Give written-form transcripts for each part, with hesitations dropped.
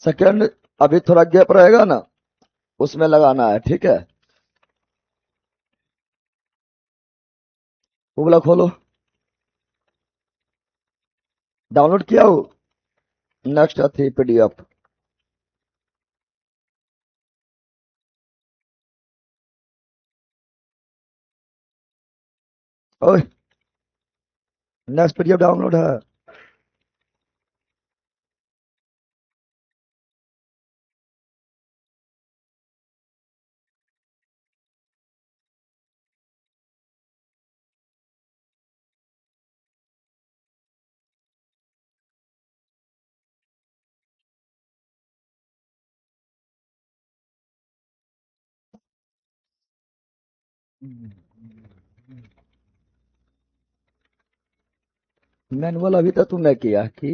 Second अभी थोड़ा gap रहेगा ना, उसमें लगाना है, ठीक है। वो वाला खोलो, डाउनलोड किया हो, नेक्स्ट थी पीडीएफ। ओए, नेक्स्ट पीडीएफ डाउनलोड है। मैनुअल अभी तक तुमने किया कि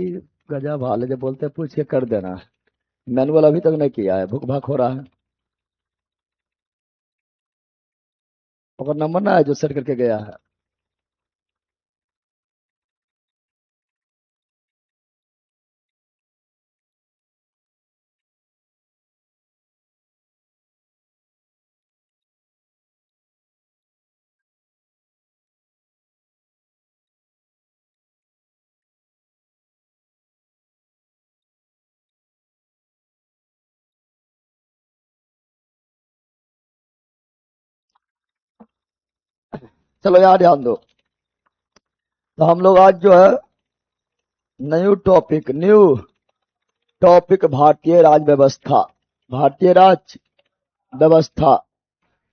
गजब हाल है, जब बोलते हैं पूछ के कर देना। मैनुअल अभी तक नहीं किया है, भूख भाग हो रहा है। और नंबर ना है जो सेट करके गया है। चलो यार ध्यान दो। तो हम लोग आज जो है न्यू टॉपिक भारतीय राज व्यवस्था। भारतीय राज व्यवस्था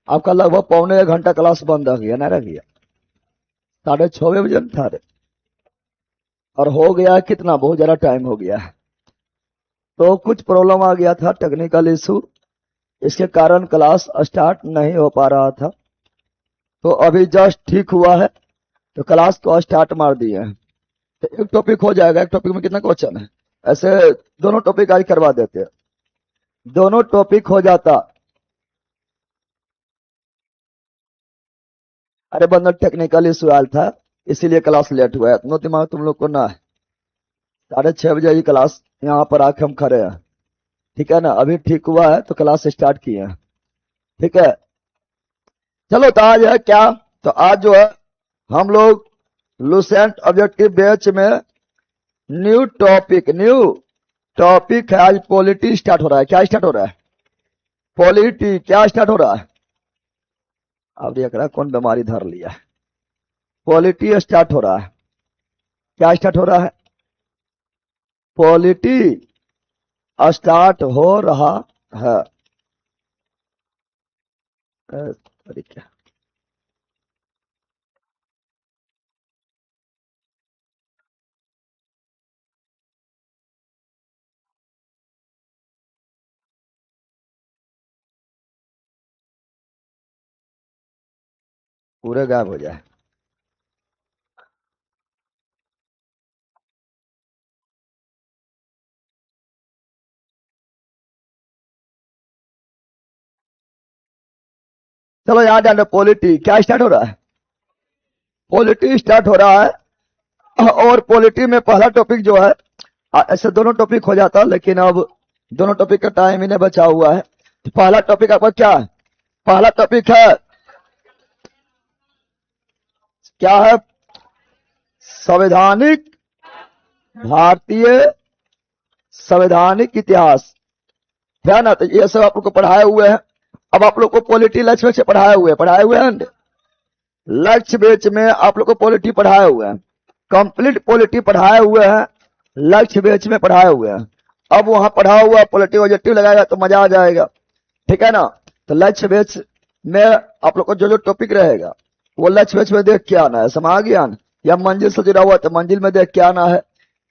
आपका लगभग पौने 1 घंटा क्लास बंद रह गया, ना रह गया? 6:30 बजे में था रे। और हो गया कितना, बहुत ज्यादा टाइम हो गया है। तो कुछ प्रॉब्लम आ गया था, टेक्निकल इशू, इसके कारण क्लास स्टार्ट नहीं हो पा रहा था। तो अभी जस्ट ठीक हुआ है, तो क्लास को स्टार्ट मार दिए हैं। तो एक टॉपिक हो जाएगा। एक टॉपिक में कितना क्वेश्चन है? ऐसे दोनों टॉपिक आज करवा देते हैं, दोनों टॉपिक हो जाता। अरे बंदा टेक्निकल इशू आया था, इसीलिए क्लास लेट हुआ है। इतना दिमाग तुम लोग को ना है। 6:30 बजे की क्लास यहाँ पर आके हम खड़े हैं, ठीक है ना। अभी ठीक हुआ है तो क्लास स्टार्ट किए हैं, ठीक है। चलो तो आज है क्या, तो आज जो है हम लोग लुसेंट ऑब्जेक्टिव बैच में न्यू टॉपिक है। आज पॉलिटी स्टार्ट हो रहा है। क्या स्टार्ट हो रहा है? पॉलिटी। क्या स्टार्ट हो रहा है? अब देख रहा है कौन बीमारी धर लिया है। पॉलिटी स्टार्ट हो रहा है। क्या स्टार्ट हो रहा है? पॉलिटी स्टार्ट हो रहा है। अरे क्या, पूरे गायब हो जाए। चलो याद जाने, पॉलिटी क्या स्टार्ट हो रहा है? पॉलिटी स्टार्ट हो रहा है। और पॉलिटी में पहला टॉपिक जो है, ऐसे दोनों टॉपिक हो जाता, लेकिन अब दोनों टॉपिक का टाइम ही नहीं बचा हुआ है। तो पहला टॉपिक आपका क्या है? पहला टॉपिक है, क्या है? संवैधानिक, भारतीय संवैधानिक इतिहास, है ना। तो ये सब आप लोग को पढ़ाए हुए हैं। अब आप लोग को पॉलिटी लक्ष्य से पढ़ाए हुए हैं। लक्ष्य बेच में आप लोग को पॉलिटी पढ़ाए हुए हैं, कंप्लीट पॉलिटी पढ़ाए हुए हैं, लक्ष्य बेच में पढ़ाए हुए हैं। अब वहां पढ़ा हुआ पॉलिटी ऑब्जेक्टिव लगाएगा तो मजा आ जाएगा, ठीक है ना। तो लक्ष्य बेच में आप लोग को जो जो टॉपिक रहेगा वो लक्ष्य बेच में देख के आना है, समझ गया ना। या मंजिल से जुड़ा हुआ है तो मंजिल में देख के आना है।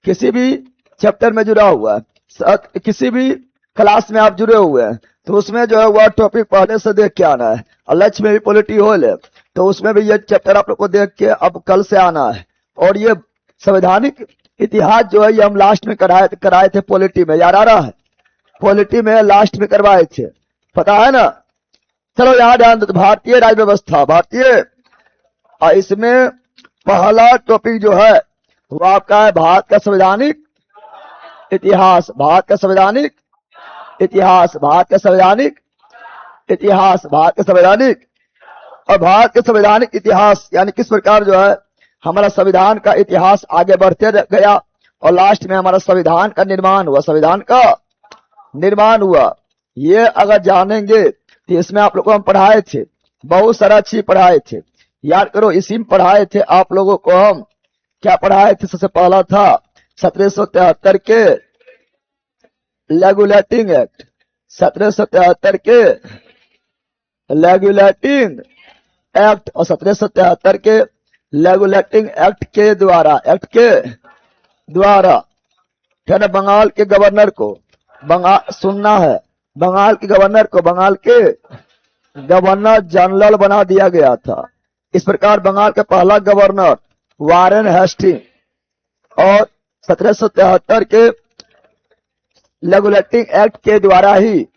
किसी भी चैप्टर में जुड़ा हुआ है, किसी भी क्लास में आप जुड़े हुए हैं, तो उसमें जो है वह टॉपिक पहले से देख के आना है। और लक्ष्य में भी पॉलिटी हो ले तो उसमें भी ये चैप्टर आप लोग को देख के अब कल से आना है। और ये संवैधानिक इतिहास जो है ये हम लास्ट में कराए थे पॉलिटी में, याद आ रहा है? पॉलिटी में लास्ट में करवाए थे, पता है ना। चलो याद ध्यान दो, भारतीय राज्य व्यवस्था, इसमें पहला टॉपिक जो है वो आपका है भारत का संवैधानिक इतिहास। भारत का संवैधानिक इतिहास, भारत के संवैधानिक इतिहास, भारत के संवैधानिक और भारत के संवैधानिक इतिहास, यानी किस प्रकार जो है हमारा संविधान का इतिहास आगे बढ़ते गया और लास्ट में हमारा संविधान का निर्माण हुआ, संविधान का निर्माण हुआ। ये अगर जानेंगे तो इसमें आप लोगों को हम पढ़ाए थे, बहुत सारा चीज पढ़ाए थे, याद करो। इसी में पढ़ाए थे आप लोगों को हम, क्या पढ़ाए थे? सबसे पहला था 1773 के रेगुलेटिंग एक्ट, 1773 के रेगुलेटिंग एक्ट और 1773 के रेगुलेटिंग एक्ट के द्वारा क्या ना, बंगाल के गवर्नर को, बंगाल सुनना है, बंगाल के गवर्नर को बंगाल के गवर्नर जनरल बना दिया गया था। इस प्रकार बंगाल का पहला गवर्नर वारेन हेस्टिंग और 1773 के रेगुलेटिंग एक्ट के द्वारा ही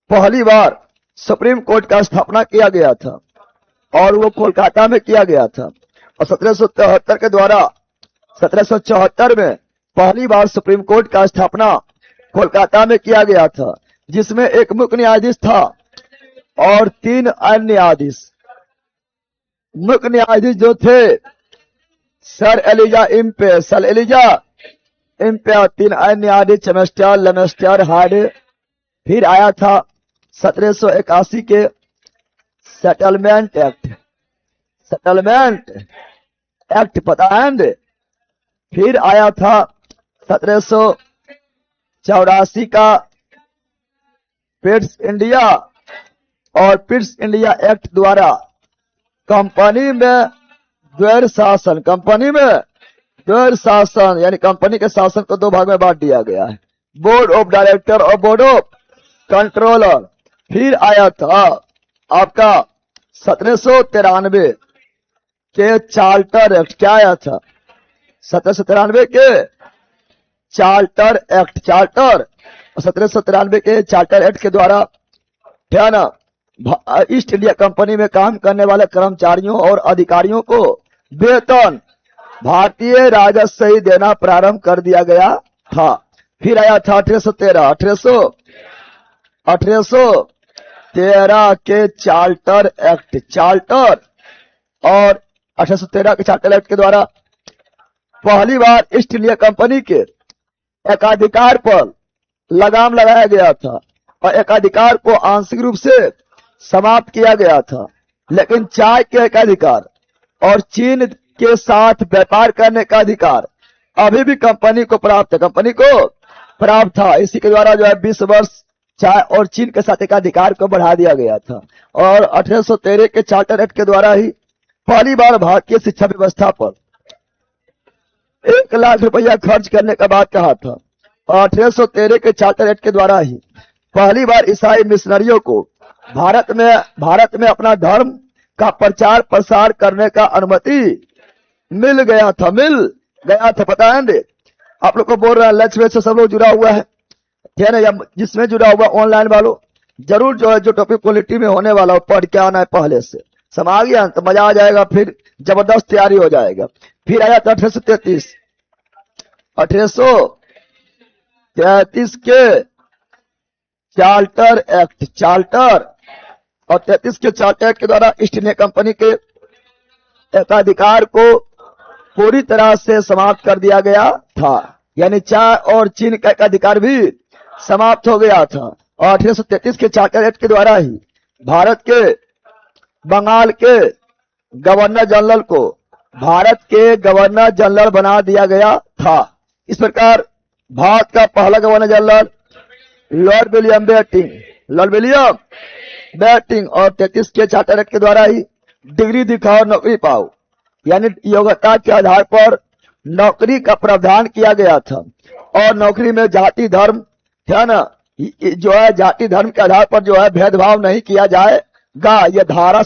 पहली बार सुप्रीम कोर्ट का स्थापना किया गया था और वो कोलकाता में किया गया था। और 1773 के द्वारा 1774 में पहली बार सुप्रीम कोर्ट का स्थापना कोलकाता में किया गया था, जिसमें एक मुख्य न्यायाधीश था और 3 अन्य न्यायाधीश। मुख्य न्यायाधीश जो थे सर एलिजा इम्पे, 3 अन्य न्यायाधीश चेम्स्टर, लेमेस्टर, हार्डे। फिर आया था 1781 के सेटलमेंट एक्ट पता है। फिर आया था 1784 का पिट्स इंडिया और पिट्स इंडिया एक्ट द्वारा कंपनी में द्वैध शासन, कंपनी में द्वैध शासन यानी कंपनी के शासन को 2 भाग में बांट दिया गया है, बोर्ड ऑफ डायरेक्टर और बोर्ड ऑफ कंट्रोलर। फिर आया था आपका 1793 के चार्टर एक्ट। क्या आया था? 1793 के चार्टर एक्ट, चार्टर 1793 के चार्टर एक्ट के द्वारा क्या ना, ईस्ट इंडिया कंपनी में काम करने वाले कर्मचारियों और अधिकारियों को वेतन भारतीय राजस्व ही देना प्रारंभ कर दिया गया था। फिर आया था 1813 के चार्टर एक्ट, चार्टर और 1813 के चार्टर एक्ट के द्वारा पहली बार ईस्ट इंडिया कंपनी के एकाधिकार पर लगाम लगाया गया था और एकाधिकार को आंशिक रूप से समाप्त किया गया था। लेकिन चाय के एकाधिकार और चीन के साथ व्यापार करने का अधिकार अभी भी कंपनी को प्राप्त है, कंपनी को प्राप्त था। इसी के द्वारा जो है 20 वर्ष चाय और चीन के साथ एकाधिकार को बढ़ा दिया गया था। और 1813 के चार्टर एक्ट के द्वारा ही पहली बार भारतीय शिक्षा व्यवस्था पर 1 लाख रुपया खर्च करने का बात कहा था। और 1813 के चार्टर एक्ट के द्वारा ही पहली बार ईसाई मिशनरियों को भारत में अपना धर्म का प्रचार प्रसार करने का अनुमति मिल गया था, पता है। आप लोग को बोल रहा है लक्ष्य से सब लोग जुड़ा हुआ है ना, या जिसमें जुड़ा हुआ ऑनलाइन वालों जरूर जो है जो टॉपिक क्वालिटी में होने वाला हो पढ़ के आना है, पहले से समझ गया तो मजा आ जाएगा, फिर जबरदस्त तैयारी हो जाएगा। फिर आया था 1833 के चार्टर एक्ट, चार्टर और 33 के चार्टर एक्ट के द्वारा ईस्ट इंडिया कंपनी के एकाधिकार को पूरी तरह से समाप्त कर दिया गया था, यानी चाय और चीन का एकाधिकार भी समाप्त हो गया था। और 1833 के चार्टर एक्ट के द्वारा ही भारत के बंगाल के गवर्नर जनरल को भारत के गवर्नर जनरल बना दिया गया था। इस प्रकार भारत का पहला governor general lord William Bentinck और 33 के चार्टर एक्ट के द्वारा ही डिग्री दिखाओ और नौकरी पाओ, यानी योग्यता के आधार पर नौकरी का प्रावधान किया गया था। और नौकरी में जाति धर्म है ना, जो है जाति धर्म के आधार पर जो है भेदभाव नहीं किया जाएगा, यह धारा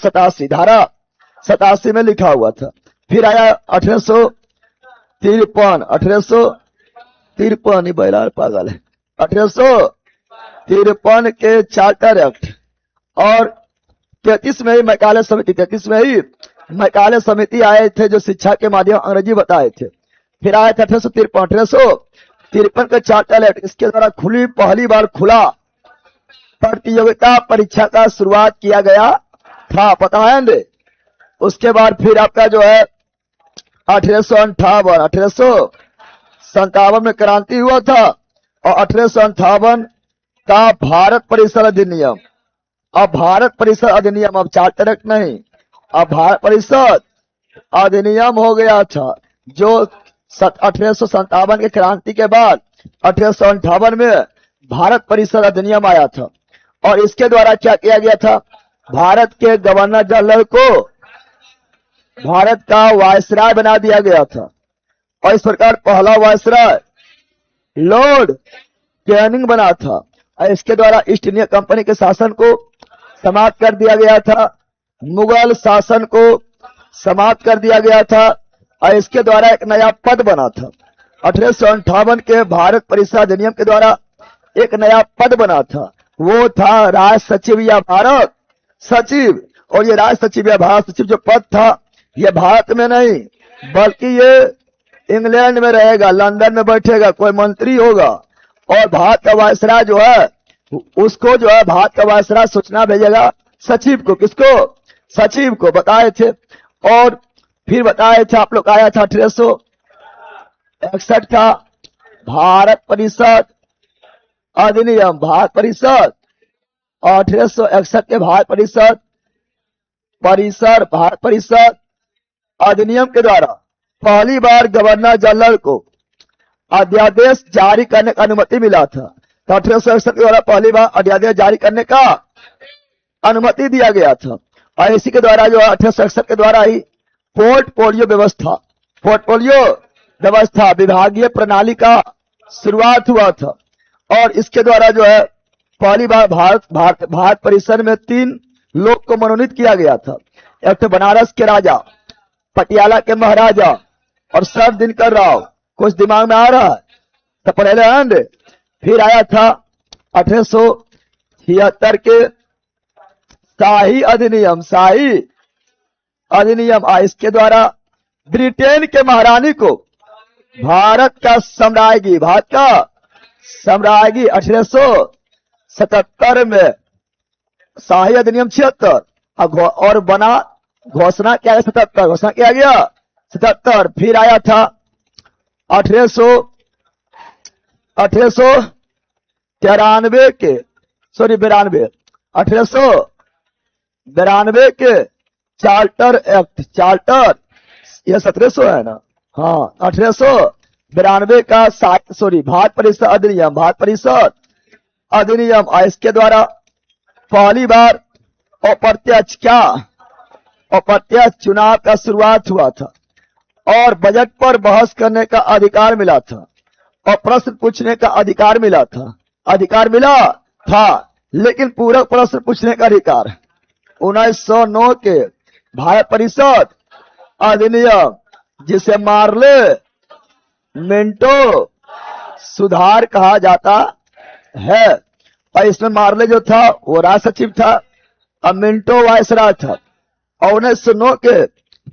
87 में लिखा हुआ था। फिर आया 1853 बैलाल पागल है, 1853 के चार्टर एक्ट और 33 में ही मैकाले समिति, 33 में ही मैकाले समिति आए थे जो शिक्षा के माध्यम अंग्रेजी बताए थे। फिर आया था 1853 53 का चार्टर एक्ट, इसके द्वारा पहली बार खुला प्रतियोगिता परीक्षा का शुरुआत किया गया था, पता है ना। उसके बाद फिर आपका जो है 1857 में क्रांति हुआ था, और 1858 का भारत परिषद अधिनियम। अब भारत परिषद अधिनियम, अब चार्टर एक्ट नहीं, अब भारत परिषद अधिनियम हो गया था, जो 1857 के क्रांति के बाद 1858 में भारत परिषद अधिनियम आया था। और इसके द्वारा क्या किया गया था, भारत के गवर्नर जनरल को भारत का वायसराय बना दिया गया था, और इस प्रकार पहला वायसराय लॉर्ड कैनिंग बना था। और इसके द्वारा ईस्ट इंडिया कंपनी के शासन को समाप्त कर दिया गया था, मुगल शासन को समाप्त कर दिया गया था, और इसके द्वारा एक नया पद बना था। 1858 के भारत परिषद अधिनियम के द्वारा एक नया पद बना था, वो था राज सचिव या भारत सचिव। और ये राज सचिव या भारत सचिव जो पद था, ये भारत में नहीं बल्कि ये इंग्लैंड में रहेगा, लंदन में बैठेगा, कोई मंत्री होगा। और भारत का वायसराय जो है, उसको जो है भारत का वायसराय सूचना भेजेगा सचिव को। किसको? सचिव को बताए थे। और फिर बताए थे आप लोग, आया था 1861 का भारत परिषद अधिनियम, भारत परिषद। 1861 के भारत परिषद अधिनियम के द्वारा पहली बार गवर्नर जनरल को अध्यादेश जारी करने का अनुमति मिला था। तो 1861 के द्वारा पहली बार अध्यादेश जारी करने का अनुमति दिया गया था। और इसी के द्वारा जो 1867 के द्वारा ही पोर्टफोलियो व्यवस्था विभागीय प्रणाली का शुरुआत हुआ था। और इसके द्वारा जो है पहली बार भारत परिषद में 3 लोग को मनोनीत किया गया था। एक तो बनारस के राजा, पटियाला के महाराजा और सर दिनकर राव। कुछ दिमाग में आ रहा है तो पहले आंद। फिर आया था 1876 के शाही अधिनियम। इसके द्वारा ब्रिटेन के महारानी को भारत का साम्राज्ञी 1877 में शाही अधिनियम 76 और बना घोषणा किया गया 77, घोषणा किया गया 77। फिर आया था 1892 के चार्टर यह 1700 है ना, हाँ 1892 का भारत परिषद अधिनियम। इसके द्वारा पहली बार अप्रत्यक्ष चुनाव का शुरुआत हुआ था, और बजट पर बहस करने का अधिकार मिला था, और प्रश्न पूछने का अधिकार मिला था, लेकिन पूरक प्रश्न पूछने का अधिकार 1909 के भारत परिषद अधिनियम, जिसे मार्ले मिंटो सुधार कहा जाता है। और इसमें मार्ले जो था वो राज सचिव था, और मिंटो वायसराय था। और 1909 के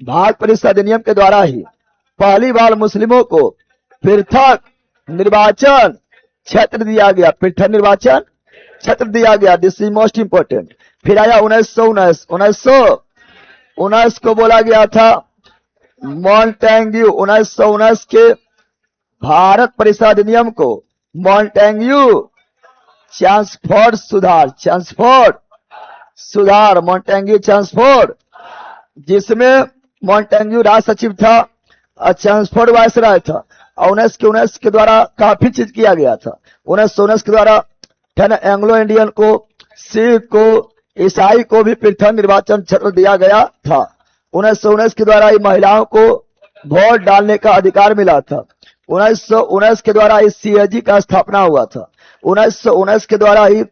भारत परिषद अधिनियम के द्वारा ही पहली बार मुस्लिमों को पृथक निर्वाचन क्षेत्र दिया गया। This is most important. फिर आया 1919 को बोला गया था मॉन्टेग्यू। 1919 के भारत परिषद अधिनियम को मॉन्टेग्यू चैम्सफोर्ड सुधार, जिसमें मॉन्टेग्यू राज सचिव था और चैम्सफोर्ड वायसराय था। और 1919 के द्वारा काफी चीज किया गया था। 1919 के द्वारा एंग्लो इंडियन को, सिख को, ईसाई को भी पृथक निर्वाचन क्षेत्र दिया गया था। 1919 के द्वारा ही महिलाओं को वोट डालने का अधिकार मिला था। 1919 के द्वारा ही सीएजी का स्थापना हुआ था। 1919 के द्वारा ही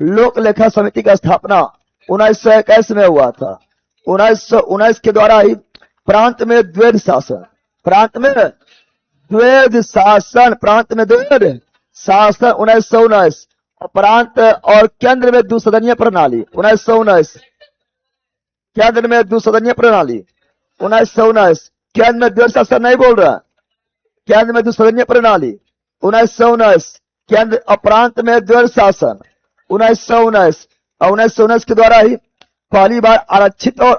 लोक लेखा समिति का स्थापना 1921 में हुआ था। 1919 के द्वारा ही प्रांत में द्वैध शासन, प्रांत में द्वैध शासन 1919, प्रांत और केंद्र में द्विसदनीय प्रणाली 1919, केंद्र में द्विसदनीय प्रणाली 1919, केंद्र में द्वैध शासन नहीं बोल रहा, केंद्र में द्विसदनीय प्रणाली 1919 केंद्र अपरांत में द्वैध शासन 1919 के द्वारा ही पहली बार आरक्षित और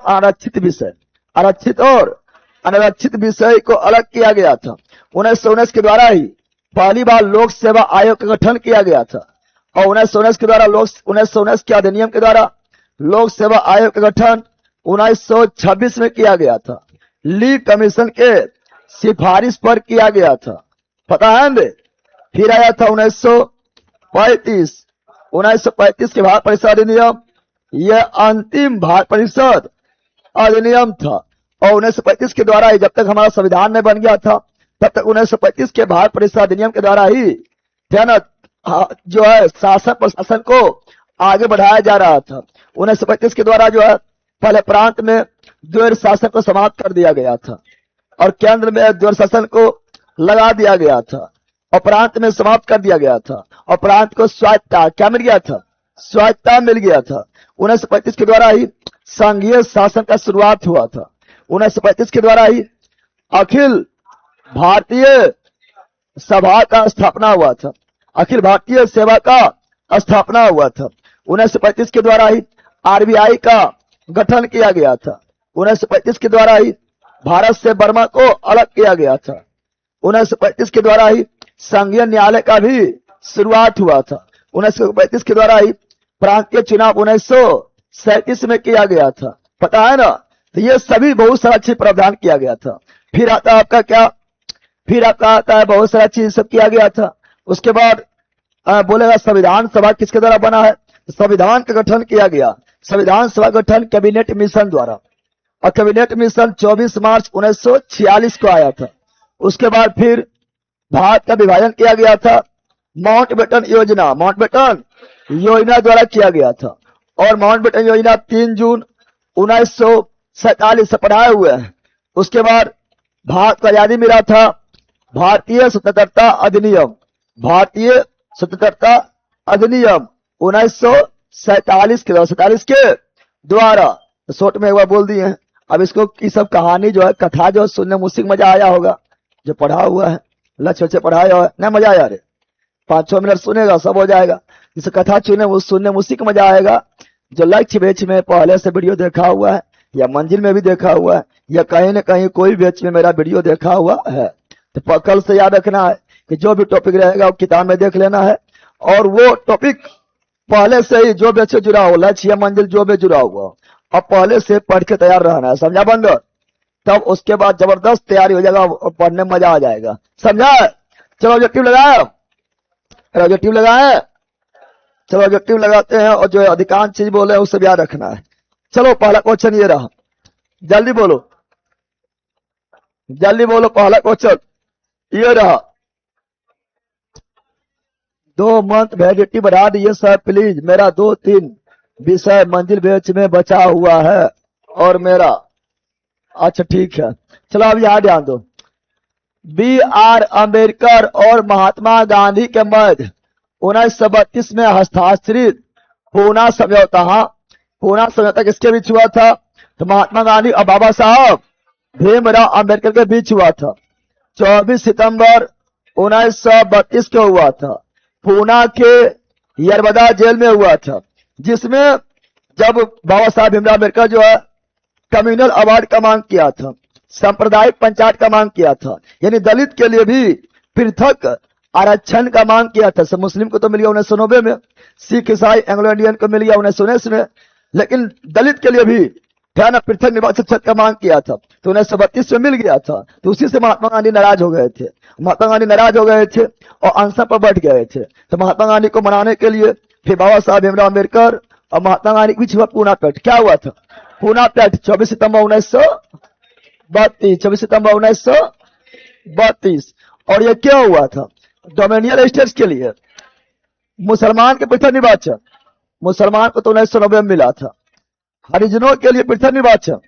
अनारक्षित विषय को अलग किया गया था। 1919 के द्वारा ही पहली बार लोक सेवा आयोग का गठन किया गया था और 1919 के द्वारा 1919 के अधिनियम के द्वारा लोक सेवा आयोग का गठन 1926 में किया गया था। ली कमीशन के सिफारिश पर किया गया था, पता है ना। फिर आया था 1935 के भारत परिषद अधिनियम, यह अंतिम भारत परिषद अधिनियम था और 1935 के द्वारा ही जब तक हमारा संविधान नहीं बन गया था तब तक 1935 के भारत परिषद अधिनियम के द्वारा ही जो है शासन प्रशासन को आगे बढ़ाया जा रहा था। 1935 के द्वारा जो है पहले प्रांत में द्वैध शासन को समाप्त कर दिया गया था और केंद्र में द्वैध शासन को लगा दिया गया था और प्रांत में समाप्त कर दिया गया था और प्रांत को स्वायत्तता क्या मिल गया था, स्वायत्तता मिल गया था। 1935 के द्वारा ही संघीय शासन का शुरुआत हुआ था। 1935 के द्वारा ही अखिल भारतीय सभा का स्थापना हुआ था, अखिल भारतीय सेवा का स्थापना हुआ था। 1935 के द्वारा ही आरबीआई का गठन किया गया था। 1935 के द्वारा ही भारत से बर्मा को अलग किया गया था। 1935 के द्वारा ही संघीय न्यायालय का भी शुरुआत हुआ था। 1935 के द्वारा ही प्रांत के चुनाव 1937 में किया गया था, पता है ना। तो ये सभी बहुत सारा चीज प्रावधान किया गया था। फिर आता है आपका क्या, फिर आपका आता है बहुत सारा चीज सब किया गया था। उसके बाद बोलेगा संविधान सभा किसके द्वारा बना है, संविधान का गठन किया गया। संविधान सभा गठन कैबिनेट मिशन द्वारा और कैबिनेट मिशन 24 मार्च 1946 को आया था। उसके बाद फिर भारत का विभाजन किया गया था माउंटबेटन योजना द्वारा किया गया था और माउंटबेटन योजना 3 जून 1947 से पढ़ाए हुए हैं। उसके बाद भारत को आजादी मिला था भारतीय स्वतंत्रता अधिनियम 1947 के द्वारा। शॉर्ट में एक बार बोल दिए हैं। अब इसको की सब कहानी जो है कथा जो सुनने मुझसे मजा आया होगा, जो पढ़ा हुआ है लक्ष्य बच्चे पढ़ाया हुआ है ना, मजा आया रे। 5-6 मिनट सुनेगा सब हो जाएगा। इस कथा सुनने मुझसे को मजा आएगा जो लक्ष्य बेच में पहले से वीडियो देखा हुआ है या मंजिल में भी देखा हुआ है या कहीं न कहीं कोई बेच में मेरा वीडियो देखा हुआ है। तो कल से याद रखना है कि जो भी टॉपिक रहेगा वो किताब में देख लेना है और वो टॉपिक पहले से ही जो भी से जुड़ा हो, लक्ष्य या मंजिल जो भी जुड़ा हुआ और पहले से पढ़ के तैयार रहना है, समझा बंदर। तब उसके बाद जबरदस्त तैयारी हो जाएगा और पढ़ने में मजा आ जाएगा, समझा। चलो ऑब्जेक्टिव लगाए, चलो ऑब्जेक्टिव लगाते हैं और जो अधिकांश चीज बोले उससे याद रखना है। चलो पहला क्वेश्चन ये रहा, जल्दी बोलो पहला क्वेश्चन ये रहा। 2 मंथ वैलिडिटी बढ़ा दिए सर प्लीज, मेरा 2-3 विषय मंजिल बेच में बचा हुआ है और मेरा अच्छा ठीक है। चलो अब यहां ध्यान दो। B.R. अम्बेडकर और महात्मा गांधी के मध्य 1932 में हस्ताक्षरित पूना समझौता किसके बीच हुआ था, तो महात्मा गांधी और बाबा साहब भीमराव अम्बेडकर के बीच हुआ था। 24 सितंबर 1932 को हुआ था। पूना के यरबदा जेल में हुआ था, जिसमें जब बाबा साहब भीमराव अम्बेडकर जो है कम्युनल अवार्ड का मांग किया था, सांप्रदायिक पंचायत का मांग किया था, यानी दलित के लिए भी पृथक आरक्षण का मांग किया था। सब मुस्लिम को तो मिल गया 1990 में, सिख ईसाई एंग्लो इंडियन को मिल गया 1919 में, लेकिन दलित के लिए भी पृथक निर्वाचन क्षेत्र का मांग किया था तो 1932 में मिल गया था। तो उसी से महात्मा गांधी नाराज हो गए थे और अनशन पर बैठ गए थे। तो महात्मा गांधी को मनाने के लिए फिर बाबा साहब भीमराव अम्बेडकर और महात्मा गांधी के बीच हुआ पूना पैक्ट। क्या हुआ था पूना पैक्ट? 24 सितंबर 1932। और ये क्या हुआ था? डोमिनियन स्टेट्स के लिए मुसलमान के पृथक निर्वाचन, मुसलमान को तो 1990 में मिला था। हरिजनों के लिए पृथक निर्वाचन,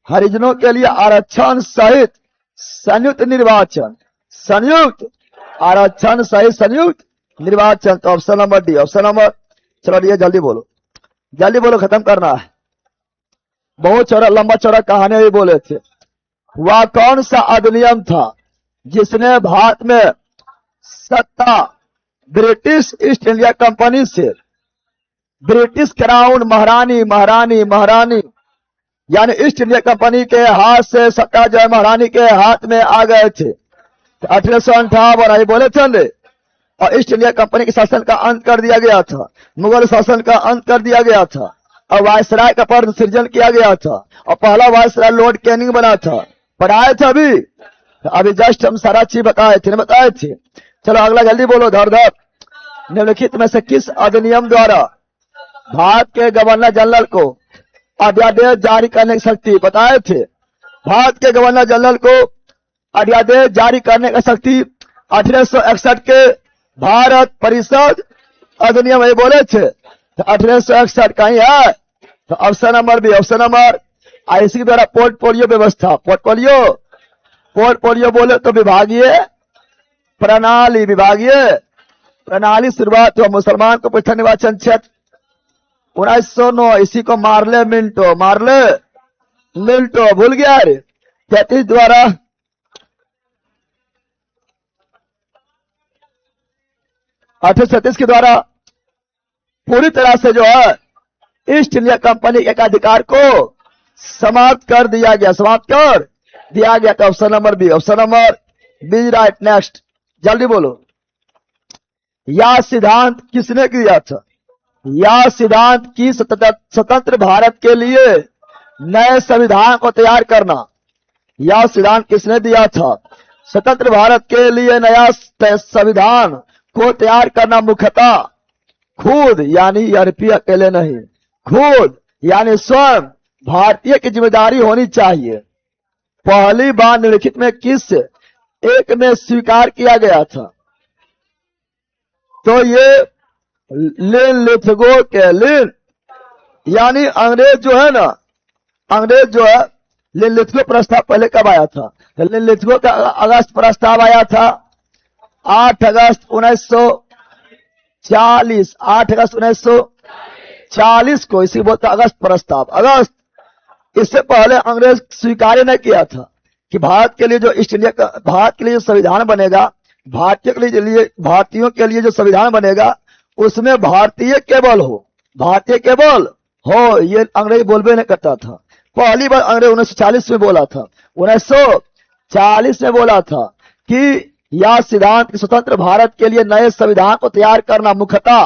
हरिजनों के लिए आरक्षण सहित संयुक्त निर्वाचन, तो option number D. Option number, चलो ये जल्दी बोलो, खत्म करना है। बहुत लंबा चौड़ा कहानी भी बोले थे। वह कौन सा अधिनियम था जिसने भारत में सत्ता ब्रिटिश ईस्ट इंडिया कंपनी से ब्रिटिश क्राउन महारानी महारानी महारानी यानी ईस्ट इंडिया कंपनी के हाथ से सत्ता जो है महारानी के हाथ में आ गए थे। 1858 बोले थे और ईस्ट इंडिया कंपनी के शासन का अंत कर दिया गया था, मुगल शासन का अंत कर दिया गया था और वायसराय का पद सृजन किया गया था और पहला वायसराय लॉर्ड कैनिंग बना था। पढ़ाए थे अभी जस्ट हम सारा चीज बताए थे। चलो अगला जल्दी बोलो धर धर। निम्नलिखित में से किस अधिनियम द्वारा भारत के गवर्नर जनरल को अध्यादेश जारी करने की शक्ति बताए थे? भारत के गवर्नर जनरल को अध्यादेश जारी करने की शक्ति 1861 के भारत परिषद अधिनियम ये बोले थे। तो 1861 कहीं है? तो option number B, option number IC के द्वारा पोर्टफोलियो व्यवस्था। पोर्टफोलियो बोले तो विभागीय प्रणाली, विभागीय प्रणाली शुरुआत हुआ मुसलमान को पृथक निर्वाचन क्षेत्र 1909। इसी को मार्ले मिंटो भूल गया रे। 33 द्वारा 1837 के द्वारा पूरी तरह से जो है ईस्ट इंडिया कंपनी के अधिकार को समाप्त कर दिया गया, तो option number B, option number B right. Next जल्दी बोलो। यह सिद्धांत किसने दिया था? यह सिद्धांत की स्वतंत्र भारत के लिए नए संविधान को तैयार करना। यह सिद्धांत किसने दिया था? स्वतंत्र भारत के लिए नया संविधान को तैयार करना मुख्यतः खुद यानी यूरोपीय अकेले नहीं, खुद यानी स्वयं भारतीय की जिम्मेदारी होनी चाहिए। पहली बार निम्नलिखित में किस एक में स्वीकार किया गया था? तो ये लिथगो के यानी अंग्रेज जो है ना, अंग्रेज जो है लिथगो प्रस्ताव पहले कब आया था? लिथगो का अगस्त प्रस्ताव आया था 8 अगस्त 1940, 8 अगस्त 1940 को। इसी बोलता अगस्त प्रस्ताव, अगस्त। इससे पहले अंग्रेज स्वीकार नहीं किया था कि भारत के लिए जो ईस्ट इंडिया का भारत के लिए जो संविधान बनेगा, भारतीयों के लिए जो संविधान बनेगा उसमें भारतीय केवल हो, ये अंग्रेज बोलबे नहीं करता था। पहली बार अंग्रेज 1940 में बोला था, 1940 में बोला था कि यह सिद्धांत स्वतंत्र भारत के लिए नए संविधान को तैयार करना मुख्यतः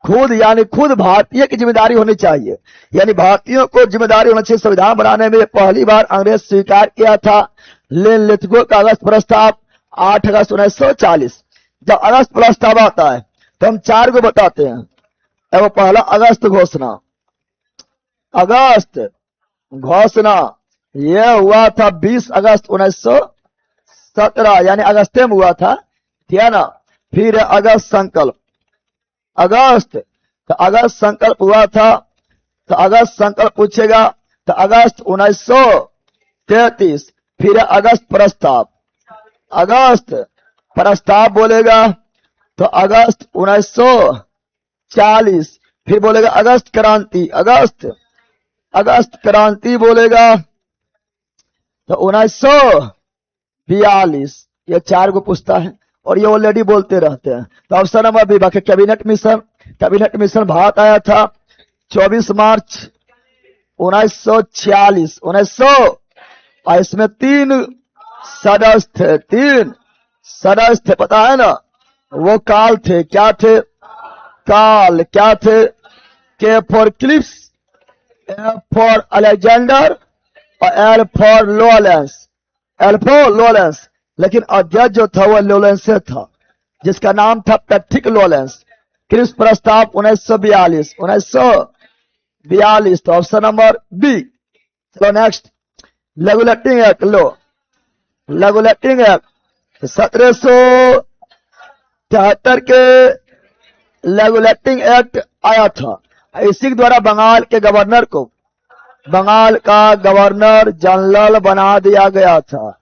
खुद यानी खुद भारतीय की जिम्मेदारी होनी चाहिए, यानी भारतीयों को जिम्मेदारी होनी चाहिए संविधान बनाने में। पहली बार अंग्रेज स्वीकार किया था लिथगो का अगस्त प्रस्ताव 8 अगस्त 1940। जब अगस्त प्रस्ताव आता है तो हम 4 को बताते हैं। वो पहला अगस्त घोषणा, यह हुआ था 20 अगस्त 1917 यानी अगस्त में हुआ था, ठीक है ना। फिर अगस्त संकल्प, तो अगस्त संकल्प हुआ था, तो अगस्त संकल्प पूछेगा तो अगस्त 1933। फिर अगस्त प्रस्ताव बोलेगा तो अगस्त 1940। फिर बोलेगा अगस्त क्रांति, अगस्त क्रांति बोलेगा तो 1942। ये 4 को पूछता है और ये ऑलरेडी बोलते रहते हैं। तो ऑप्शन नंबर बी। बाकी कैबिनेट मिशन भारत आया था 24 मार्च 1946। और इसमें 3 सदस्य थे, पता है ना। वो काल थे, क्या थे? के for clips, F for Alexander और एल फॉर लॉरेंस। लेकिन अध्यक्ष जो था वो लॉरेंस था, जिसका नाम था पैट्रिक लॉरेंस। क्लिप्स प्रस्ताव 1942। तो ऑप्शन नंबर बी। चलो नेक्स्ट। रेगुलेटिंग एक्ट 1773 के रेगुलेटिंग एक्ट आया था। इसी के द्वारा बंगाल के गवर्नर को बंगाल का गवर्नर जनरल बना दिया गया था।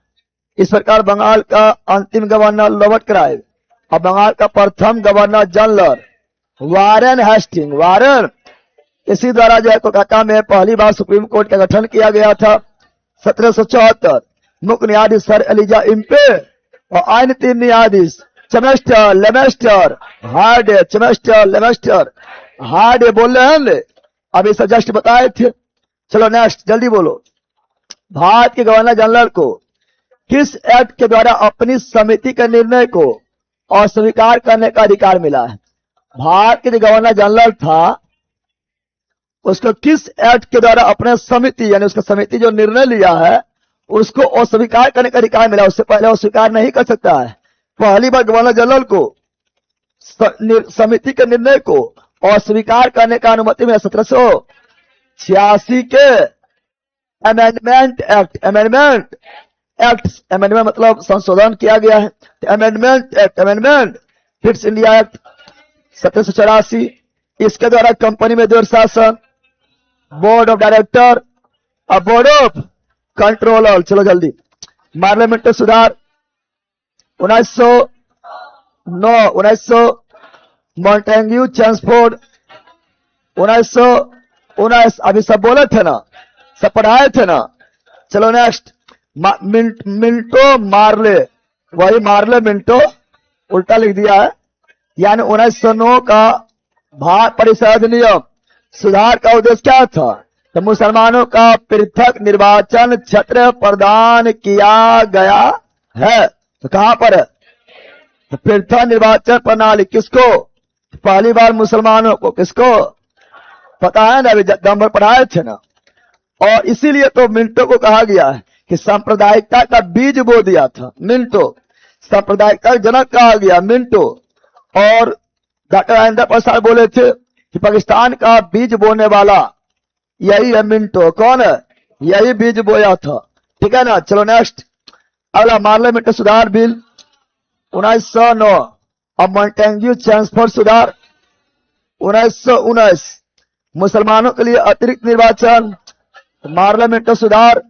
इस प्रकार बंगाल का अंतिम गवर्नर लॉर्ड क्राइव और बंगाल का प्रथम गवर्नर जनरल वारेन हेस्टिंग, इसी द्वारा जो है कोलकाता में पहली बार सुप्रीम कोर्ट का गठन किया गया था 1774। मुख्य न्यायाधीश सर एलिजा इम्पे और अन्य 3 न्यायाधीश चमेस्टर, लेमेस्टर, हार्ड है, चमेस्टर, लेमेस्टर, हार्ड है बोल रहे हैं ना, अभी सब जस्ट बताए थे। चलो नेक्स्ट जल्दी बोलो। भारत के गवर्नर जनरल को किस एक्ट के द्वारा अपनी समिति के निर्णय को अस्वीकार करने का अधिकार मिला है? भारत के जो गवर्नर जनरल था उसको किस एक्ट के द्वारा अपने समिति यानी उसका समिति जो निर्णय लिया है उसको अस्वीकार करने का अधिकार मिला? उससे पहले वो स्वीकार नहीं कर सकता है। पहली बार गवर्नर जनरल को समिति के निर्णय को अस्वीकार करने का अनुमति मिला 1786 के amendment act. Amendment act, amendment मतलब संशोधन किया गया है। Amendment act, amendment fits India act 1784। इसके द्वारा कंपनी में दो शासन, बोर्ड ऑफ डायरेक्टर और बोर्ड ऑफ कंट्रोलर। चलो जल्दी। पार्लियामेंट सुधार 1909, मॉन्टेग्यू चेम्सफोर्ड 1919। अभी सब बोले थे ना, सब पढ़ाए थे ना। चलो नेक्स्ट। मिंटो मार्ले, वही मार्ले मिंटो उल्टा लिख दिया है, यानी 1909 का भारत परिषद नियम सुधार का उद्देश्य क्या था? तो मुसलमानों का पृथक निर्वाचन क्षेत्र प्रदान किया गया है। तो कहां पर है? तो पृथक निर्वाचन प्रणाली किसको? पहली बार मुसलमानों को। किसको पता है ना, अभी दम पर पढ़ाए थे ना। और इसीलिए तो मिंटो को कहा गया है कि सांप्रदायिकता का बीज बो दिया था मिंटो, सांप्रदायिकता जनक कहा गया मिंटो। और डॉक्टर राजेंद्र प्रसाद बोले थे कि पाकिस्तान का बीज बोने वाला यही है मिंटो। कौन है? यही बीज बोया था। ठीक है ना। चलो नेक्स्ट। अगला पार्लियामेंट सुधार बिल 1909 और मॉन्टेग्यू चेम्सफोर्ड सुधार 1919। मुसलमानों के लिए अतिरिक्त निर्वाचन, पार्लियामेंट सुधार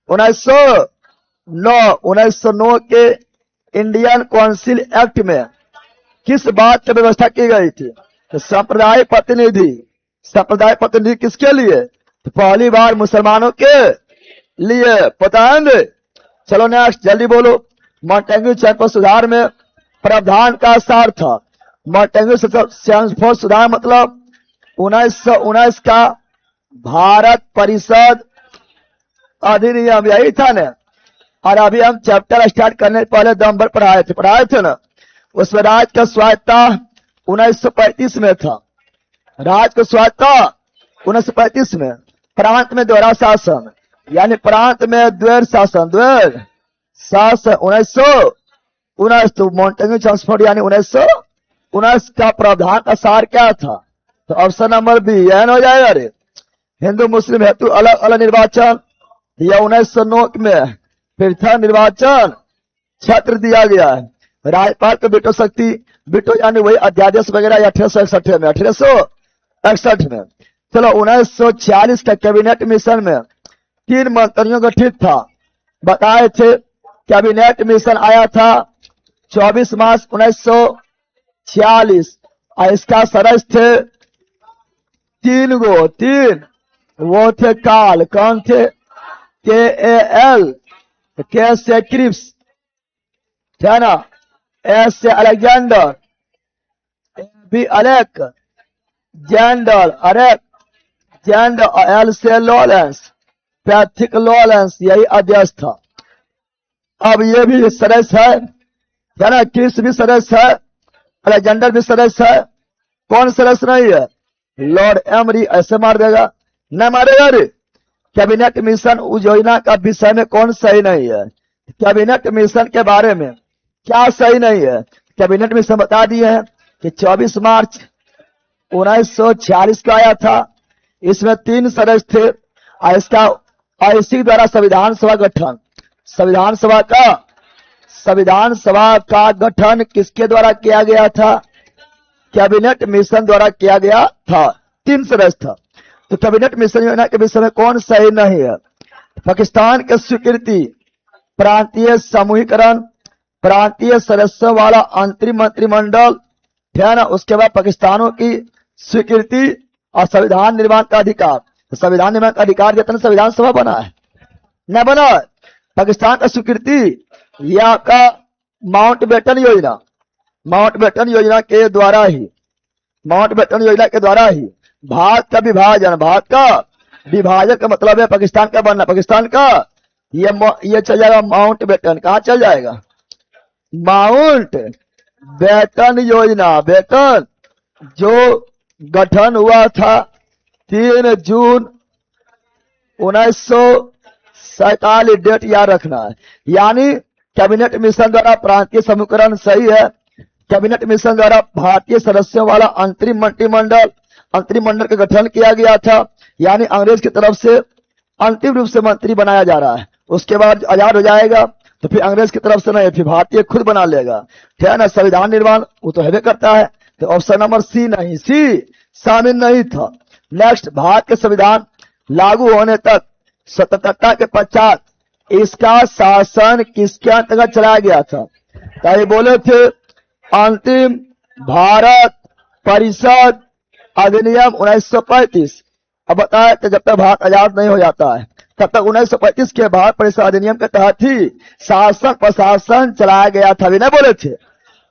1909 के इंडियन काउंसिल एक्ट में किस बात की व्यवस्था की गई थी? तो सांप्रदायिक प्रतिनिधि किसके लिए? तो पहली बार मुसलमानों के लिए। पता है? चलो नेक्स्ट जल्दी बोलो। मॉन्टेग्यू चेम्सफोर्ड सुधार में प्रावधान का सार था। मॉन्टेग्यू चेम्सफोर्ड सुधार मतलब 1919 का भारत परिषद अधिनियम, यही था ना। और अभी हम चैप्टर स्टार्ट करने पहले दम पर पढ़ाए थे ना। उसमें राज्य का स्वायत्ता 1935 में था। राज्य का स्वायत्ता 1935 में। प्रांत में दोहरा शासन यानी प्रांत में द्वैध शासन, 1919। तो मॉन्टेग्यू चेम्सफोर्ड यानी 1919 का प्रावधान का सार क्या था? तो ऑप्शन नंबर बी एन हो जाएगा। रे हिंदू मुस्लिम हेतु अलग अलग निर्वाचन, या 1909 में पृथक निर्वाचन क्षेत्र दिया गया है। राज्यपाल को वेटो शक्ति, वेटो यानी वही अध्यादेश वगैरह 1861 में। चलो 1946 का कैबिनेट मिशन में 3 मंत्रियों गठित था। बताए थे कैबिनेट मिशन आया था 24 मार्च 1946 और इसका सदस्य थे 3 वो थे काल। कौन थे? KAL, के से क्रिप्स है ना, एस से अलेक्जेंडर, बी अलेक जेंडल और एल से लॉरेंस, पैथिक लॉरेंस, यही अध्यक्ष था। अब ये भी सदस्य है ना, क्रिप्स भी सदस्य है, अलेक्जेंडर भी सदस्य है। कौन सदस्य नहीं है? Lord emery. ऐसे मार देगा? न मारेगा रे। कैबिनेट मिशन उस योजना का विषय में कौन सही नहीं है? कैबिनेट मिशन के बारे में क्या सही नहीं है? कैबिनेट मिशन बता दिए हैं कि 24 मार्च 1946 का आया था। इसमें 3 सदस्य थे और इसी द्वारा संविधान सभा गठन, संविधान सभा का गठन किसके द्वारा किया गया था? कैबिनेट मिशन द्वारा किया गया था। 3 सदस्य था। तो कैबिनेट मिशन योजना के विषय में कौन सही नहीं है? पाकिस्तान के स्वीकृति, प्रांतीय समूहीकरण, प्रांतीय सदस्यों वाला अंतरिम मंत्रिमंडल है ना। उसके बाद पाकिस्तानों की स्वीकृति और संविधान निर्माण का अधिकार। तो संविधान निर्माण का अधिकार जितना संविधान सभा बना है न बना है। पाकिस्तान का स्वीकृति या का माउंटबेटन योजना, माउंटबेटन योजना के द्वारा ही, माउंटबेटन योजना के द्वारा ही भारत का विभाजन, भारत का विभाजन का मतलब है पाकिस्तान का बनना, पाकिस्तान का ये चल जाएगा माउंटबेटन। कहां चल जाएगा? माउंट बेटन योजना, बेटन जो गठन हुआ था 3 जून 1947, डेट याद रखना है। यानी कैबिनेट मिशन द्वारा प्रांतीय समीकरण सही है। कैबिनेट मिशन द्वारा भारतीय सदस्यों वाला अंतरिम मंत्रिमंडल का गठन किया गया था। यानी अंग्रेज की तरफ से अंतिम रूप से मंत्री बनाया जा रहा है। उसके बाद आजाद हो जाएगा तो फिर अंग्रेज की तरफ से नहीं, फिर भारतीय खुद बना लेगा। ठीक है ना? संविधान निर्माण वो तो हैवे करता है। तो ऑप्शन नंबर सी नहीं, सी शामिल नहीं था। नेक्स्ट, भारत के संविधान लागू होने तक स्वतंत्रता के पश्चात इसका शासन किसके अंतर्गत चलाया गया था? तो ये बोले थे अंतिम भारत परिषद अधिनियम 1935। अब बताया कि जब तक भारत आजाद नहीं हो जाता है तब तक 1935 के भारत परिषद अधिनियम के तहत ही शासन प्रशासन चलाया गया था। अभी नहीं बोले थे,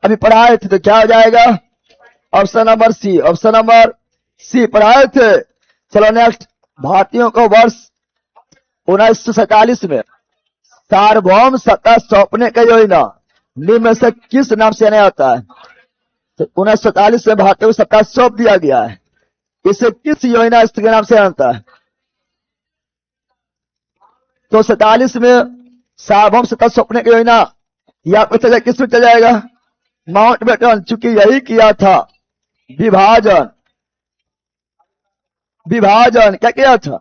अभी पढ़ाए थे। तो क्या हो जाएगा? Option number C, option number C पढ़ाए थे। चलो नेक्स्ट, भारतीयों को वर्ष 1947 में सार्वभौम सत्ता सौंपने का योजना निम्न में से किस नाम से नहीं होता है? तो 1947 में भारतीयों को सत्ता सौंप दिया गया है, इसे किस योजना के नाम से आता है? तो 47 में सार्वभौम सत्ता सौंपने की योजना या किस में चल जाएगा? माउंटबेटन, चूंकि यही किया था विभाजन, विभाजन क्या किया था?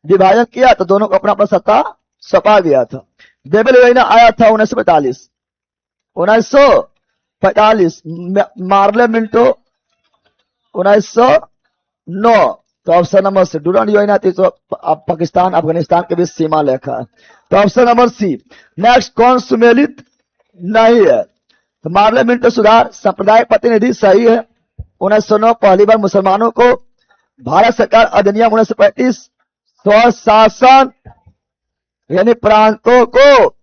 विभाजन किया तो दोनों को अपना अपना सत्ता सौंपा गया था। बेबल योजना आया था 1945, 1945 मार्ले मिंटो 1909। तो ऑप्शन नंबर सी, डूरांड योजना थी तो पाकिस्तान अफगानिस्तान के बीच सीमा लेखा है। तो ऑप्शन नंबर सी। नेक्स्ट, कौन सुमेलित नहीं है? तो मार्ले मिंटो सुधार सांप्रदायिक प्रतिनिधि सही है। 1909 पहली बार मुसलमानों को भारत सरकार अधिनियम 1935 स्वशासन यानी प्रांतों को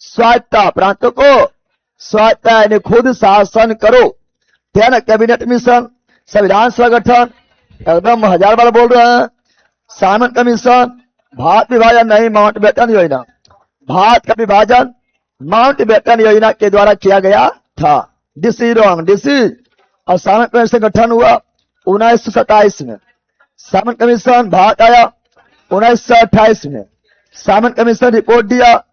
स्वायत्ता, प्रांतों को स्वायत्ता यानी खुद शासन करो। क्या ना? कैबिनेट मिशन, संविधान सभा गठन, एकदम 1000 बार बोल रहे हैं। साइमन कमीशन, भारत विभाजन नहीं, माउंटबेटन योजना। भारत का विभाजन माउंटबेटन योजना के द्वारा किया गया था। This is wrong, this is. और साइमन कमीशन गठन हुआ 1927 में। साइमन कमीशन भारत आया 1928 में। साइमन कमीशन रिपोर्ट दिया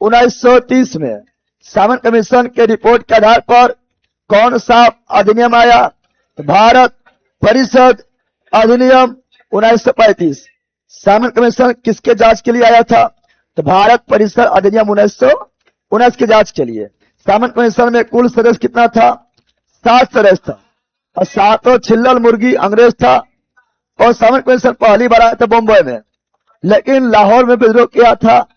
1930 में। साइमन कमीशन के रिपोर्ट के आधार पर कौन सा अधिनियम आया? तो भारत परिषद अधिनियम 1935। साइमन कमीशन किसके जांच के लिए आया था? तो भारत परिषद अधिनियम 1919 की जांच के लिए। साइमन कमीशन में कुल सदस्य कितना था? 7 सदस्य था और 7 छिल्लल मुर्गी अंग्रेज था। और साइमन कमीशन पहली बार आया था बॉम्बे में, लेकिन लाहौर में विद्रोह किया था।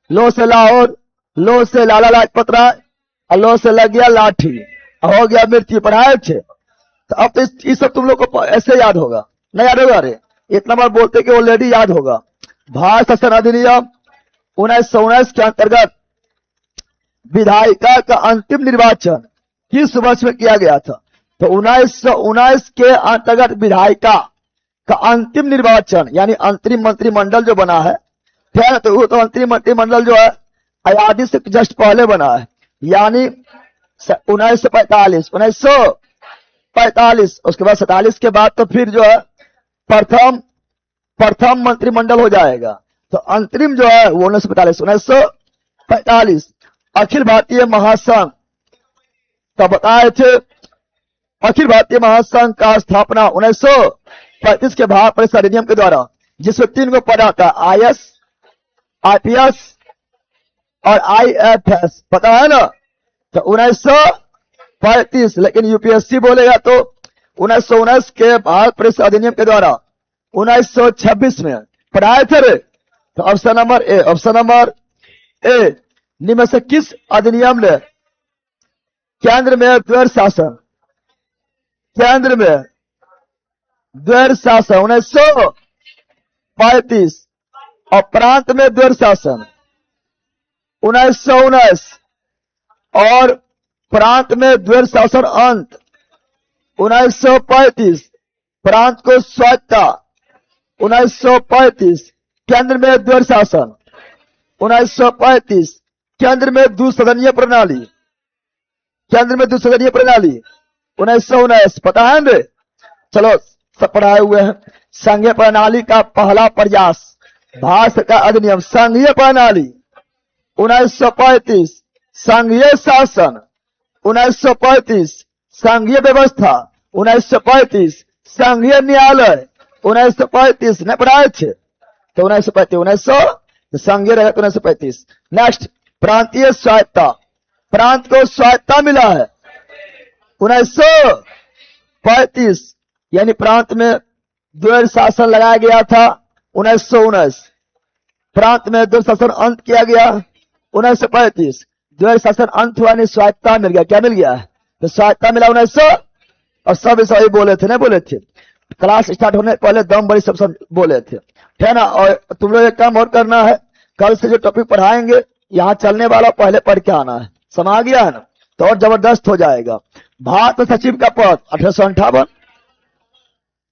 लो से लाहौर, लो से लाला लाजपत राय और लो से लग गया लाठी, हो गया मृत्यु। पढ़ाए थे। तो अब तो ये सब तुम लोग को ऐसे याद होगा, नहीं याद होगा? अरे इतना बार बोलते कि ऑलरेडी याद होगा। भारत शासन अधिनियम 1919 के अंतर्गत विधायिका का अंतिम निर्वाचन किस वर्ष में किया गया था? तो 1919 के अंतर्गत विधायिका का अंतिम निर्वाचन यानी अंतरिम मंत्रिमंडल जो बना है, ठीक है? तो वो तो अंतरिम मंत्रिमंडल जो है आजादी से जस्ट पहले बना है, यानी 1945, 1945। उसके बाद 47 के बाद तो फिर जो है प्रथम मंत्रिमंडल हो जाएगा। तो अंतरिम जो है वो 1945। अखिल भारतीय महासंघ तो बताए थे, अखिल भारतीय महासंघ का स्थापना 1935 के भारत परिषद अधिनियम के द्वारा, जिसमें 3 को पद आता है, IS, IPS और IFS, पता है ना? तो 1935, लेकिन UPSC बोलेगा तो 1919 के भारत परिषद अधिनियम के द्वारा 1926 में पढ़ाए थे रे। तो option number A, option number A. निम्न में से किस अधिनियम ने केंद्र में द्वैध शासन, केंद्र में द्वैध शासन 1935 और प्रांत में द्वैध शासन 1919 और प्रांत में द्वैध शासन अंत 1935, प्रांत को स्वायत्ता 1935, केंद्र में द्वैध शासन 1935, केंद्र में द्विसदनीय प्रणाली, केंद्र में द्विसदनीय प्रणाली 1919। पता है ना? चलो सब पढ़ाए हुए हैं। संघीय प्रणाली का पहला प्रयास, भारत सरकार अधिनियम, संघीय प्रणाली 1935, संघीय शासन 1935, संघीय व्यवस्था 1935, संघीय न्यायालय 1935 नहीं पढ़ाए थे तो 1935 संघीय रहेगा तो 1935। नेक्स्ट, प्रांतीय स्वायत्ता, प्रांत को स्वायत्ता मिला है 1935, यानी प्रांत में द्वैध शासन लगाया गया था 1919, प्रांत में द्वैध शासन अंत किया गया 1935, द्वैध शासन अंत हुआ, नहीं स्वायत्ता मिल गया। क्या मिल गया? तो स्वायत्ता मिला 1900। और सब सही बोले थे, नहीं बोले थे? क्लास स्टार्ट होने पहले दम बड़ी सब बोले थे, है ना? और तुम लोग एक काम और करना है, कल से जो टॉपिक पढ़ाएंगे यहाँ चलने वाला पहले पढ़ के आना है, समा गया है ना? तो और जबरदस्त हो जाएगा। भारत सचिव का पद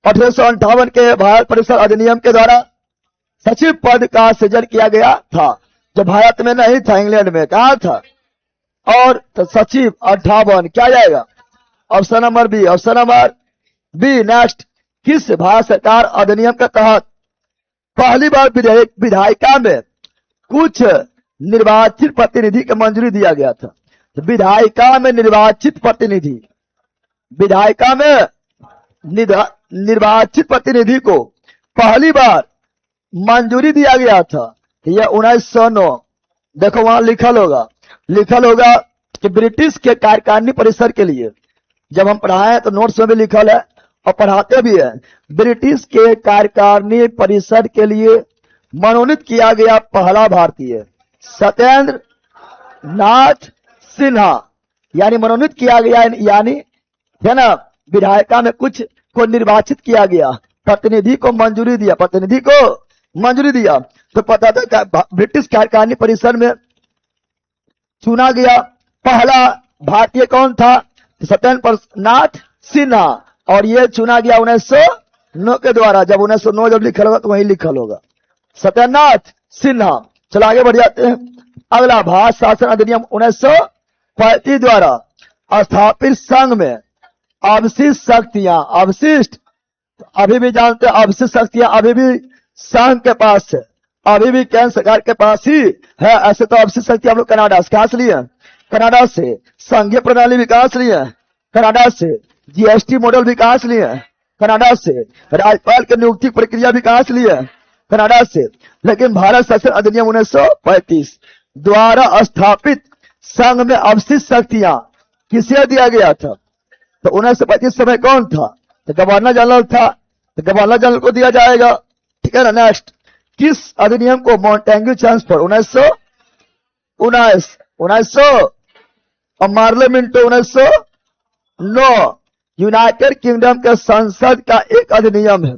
1858 के भारत परिषद अधिनियम के द्वारा सचिव पद का सृजन किया गया था, जो भारत में नहीं था, इंग्लैंड में। कहा था? और तो सचिव 58 क्या जाएगा? Option number B, option number B. Next, किस भारत सरकार अधिनियम के तहत पहली बार विधायिका में कुछ निर्वाचित प्रतिनिधि को मंजूरी दिया गया था? तो विधायिका में निर्वाचित प्रतिनिधि, विधायिका में निर्वाचित प्रतिनिधि को पहली बार मंजूरी दिया गया था। यह 1909। देखो वहां लिखल होगा कि ब्रिटिश के कार्यकारिणी परिषद के लिए, जब हम पढ़ाए तो नोट्स में भी लिखल है और पढ़ाते भी है, ब्रिटिश के कार्यकारिणी परिषद के लिए मनोनीत किया गया पहला भारतीय सत्येंद्र नाथ सिन्हा, यानी मनोनीत किया गया, यानी है ना, विधायिका में कुछ को निर्वाचित किया गया, प्रतिनिधि को मंजूरी दिया, प्रतिनिधि को मंजूरी दिया। तो पता था ब्रिटिश कार्यकारिणी परिषद में चुना गया पहला भारतीय कौन था? सत्येंद्र नाथ सिन्हा, और ये चुना गया 1909 के द्वारा। जब 1909 जब लिखल होगा तो वही लिखल होगा सत्येंद्र नाथ सिन्हा। चलो आगे बढ़ जाते हैं। अगला, भारत शासन अधिनियम 1935 द्वारा स्थापित संघ में अवशिष्ट शक्तियां, अवशिष्ट अभी भी जानते हैं, अवशिष्ट शक्तियां अभी भी संघ के पास है, अभी भी केंद्र सरकार के पास ही है। ऐसे तो अवशिष्ट शक्ति हम लोग कनाडा से कहां से लिए? कनाडा से। संघीय प्रणाली विकास लिए कनाडा से। जीएसटी मॉडल विकास लिए कनाडा से। राज्यपाल की नियुक्ति प्रक्रिया विकास लिए कनाडा से। लेकिन भारत शासन अधिनियम 1935 द्वारा स्थापित संघ में अवशिष्ट शक्तियां किसे दिया गया था? तो 1935 समय कौन था? तो गवर्नर जनरल था, तो गवर्नर जनरल को दिया जाएगा, ठीक है ना। नेक्स्ट, किस अधिनियम को मॉन्टेग्यू ट्रांसफर 1919 और मार्लिमेंटो 1909 यूनाइटेड किंगडम के संसद का एक अधिनियम है।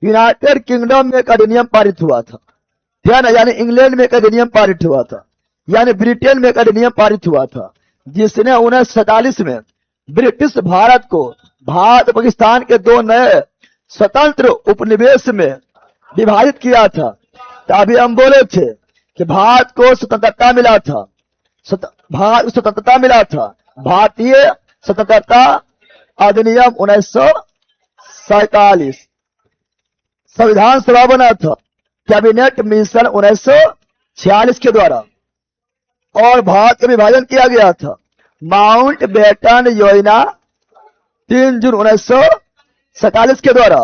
यूनाइटेड किंगडम में एक अधिनियम पारित हुआ था, ध्यान है, यानी इंग्लैंड में एक अधिनियम पारित हुआ था, यानी ब्रिटेन में एक अधिनियम पारित हुआ था, जिसने 1947 में ब्रिटिश भारत को भारत पाकिस्तान के दो नए स्वतंत्र उपनिवेश में विभाजित किया था। तो अभी हम बोले थे कि भारत को स्वतंत्रता मिला था, भारत को स्वतंत्रता मिला था, भारतीय स्वतंत्रता अधिनियम 1947। संविधान सभा बना था, कैबिनेट मिशन 1946 के द्वारा, और भारत का विभाजन किया गया था माउंट बेटन योजना 3 जून 1947 के द्वारा,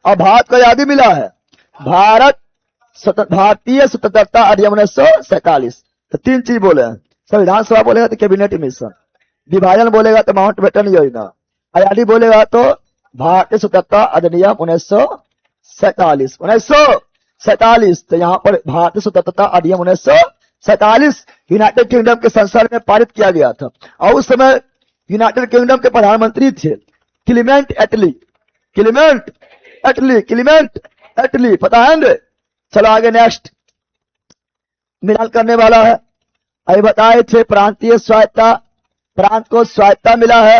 और भारत को आजादी मिला है भारतीय स्वतंत्रता अधिनियम 1947। तो 3 चीज बोले हैं, संविधान सभा बोलेगा तो कैबिनेट मिशन, विभाजन बोलेगा तो माउंट बेटन योजना, आजादी बोलेगा तो भारतीय स्वतंत्रता अधिनियम 1947। तो यहाँ पर भारतीय स्वतंत्रता अधिनियम 1947 यूनाइटेड किंगडम के संसद में पारित किया गया था, और उस समय यूनाइटेड किंगडम के प्रधानमंत्री थे क्लीमेंट एटली, पता है ना। चलो आगे, नेक्स्ट मिलान करने वाला है। अभी बताए थे प्रांतीय स्वायत्ता, प्रांत को स्वायत्ता मिला है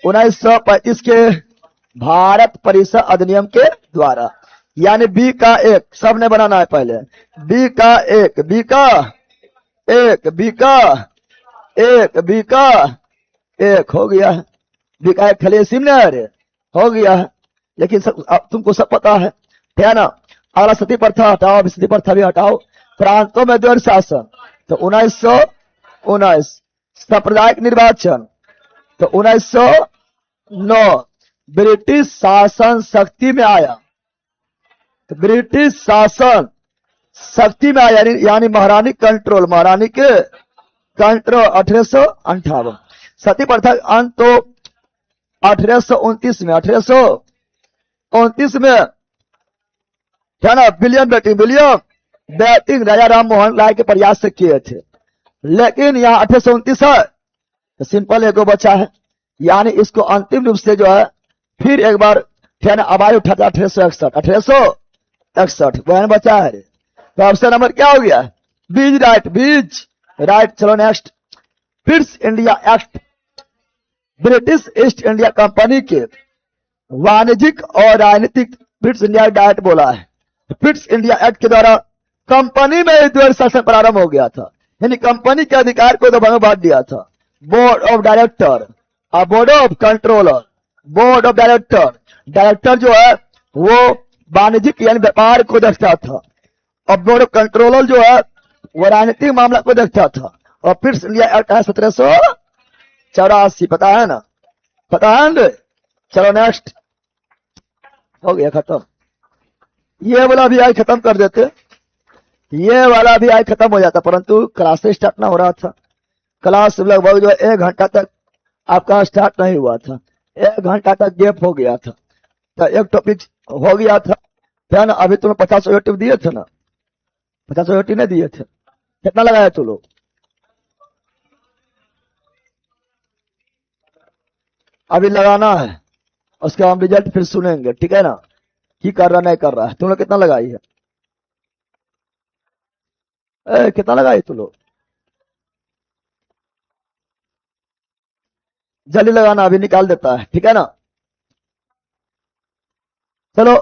1935 के भारत परिषद अधिनियम के द्वारा। यानी बी का एक, सबने बनाना है पहले, बी का एक, बी का एक, बी का एक, बी का एक हो गया है। बी का एक खलेसिम ने हो गया है, लेकिन अब तुमको सब पता है, ठीक है ना। अगला सती प्रथा हटाओ, अभी सती प्रथा भी हटाओ। प्रांतों में द्वैध शासन तो 1919, सांप्रदायिक निर्वाचन तो 1909, ब्रिटिश शासन शक्ति में आया, तो ब्रिटिश शासन शक्ति में आया, यानी महारानी कंट्रोल, महारानी के कंट्रोल 1858। सती प्रथा अंत तो 1829 में, 1829 में, क्या ना, विलियम बेटिंग राजा राम मोहन राय के प्रयास से किए थे। लेकिन यहाँ 1829 है तो सिंपल एगो बचा है, यानी इसको अंतिम रूप से जो है फिर एक बार क्या ना आवाज उठा था 1861 बहन बचा है। तो ऑप्शन नंबर क्या हो गया, बीज राइट। चलो next, British India act, British east India company के वाणिज्यिक और राजनीतिक, ब्रिटिश इंडिया डायरेक्ट बोला है। ब्रिटिश इंडिया एक्ट के द्वारा कंपनी में द्वैध शासन प्रारंभ हो गया था, यानी कंपनी के अधिकार को दबाव बांट दिया था। बोर्ड ऑफ डायरेक्टर और board of controller, board of director जो है वो वाणिज्यिक यानी व्यापार को देखता था, और बोर्ड ऑफ कंट्रोलर जो है वो राजनीतिक मामला को देखता था। और ब्रिटिश इंडिया एक्ट है 1784, पता है ना, पता है। चलो नेक्स्ट, हो गया खत्म। ये वाला भी आई खत्म कर देते, ये वाला भी आई खत्म हो जाता, परंतु क्लास से स्टार्ट ना हो रहा था। क्लास लगभग जो 1 घंटा तक आपका स्टार्ट नहीं हुआ था, 1 घंटा तक गैप हो गया था, तो एक टॉपिक हो गया था। क्या ना, अभी तुम्हें 50 ऑब्जेक्टिव दिए थे ना, 50 ऑब्जेक्टिव नहीं दिए थे, कितना लगाया तुम लोग? अभी लगाना है, उसके हम रिजल्ट फिर सुनेंगे, ठीक है ना, की कर रहा नहीं कर रहा है। तुम लोग कितना लगाई है? कितना लगाई तुम लोग? जल्दी लगाना, अभी निकाल देता है, ठीक है ना। चलो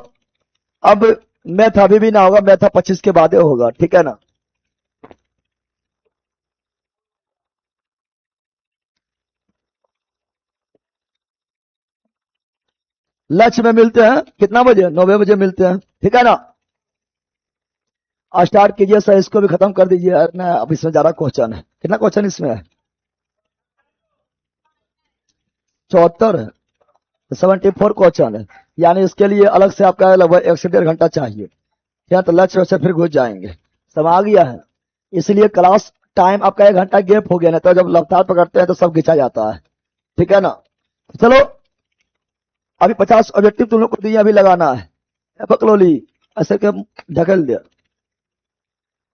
अब मैथ अभी भी ना होगा, मैथ 25 के बाद होगा, ठीक है ना। लक्ष्य में मिलते हैं कितना बजे? 9 बजे मिलते हैं, ठीक है ना। स्टार्ट कीजिए सर, इसको भी खत्म कर दीजिए यार ना, अब इसमें ज्यादा क्वेश्चन है। कितना क्वेश्चन इसमें है? 74 है, 74 क्वेश्चन है, यानी इसके लिए अलग से आपका लगभग 1 से 1.5 घंटा चाहिए। क्या तो लक्ष्य से फिर घुस जाएंगे, सब आ गया है। इसलिए क्लास टाइम आपका 1 घंटा गैप हो गया, ना तो जब लगातार पकड़ते हैं तो सब घिंचा जाता है, ठीक है ना। चलो अभी 50 ऑब्जेक्टिव तुम लोग को दिए, अभी लगाना है, पकलोली ऐसे के ढकेल दिया।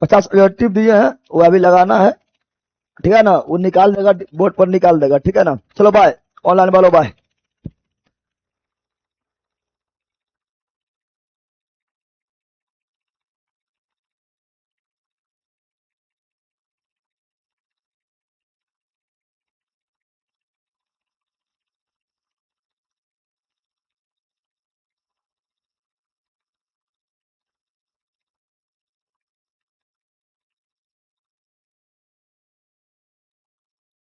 50 ऑब्जेक्टिव दिए हैं, वो अभी लगाना है, ठीक है ना। वो निकाल देगा, बोर्ड पर निकाल देगा, ठीक है ना। चलो बाय, ऑनलाइन वालों बाय।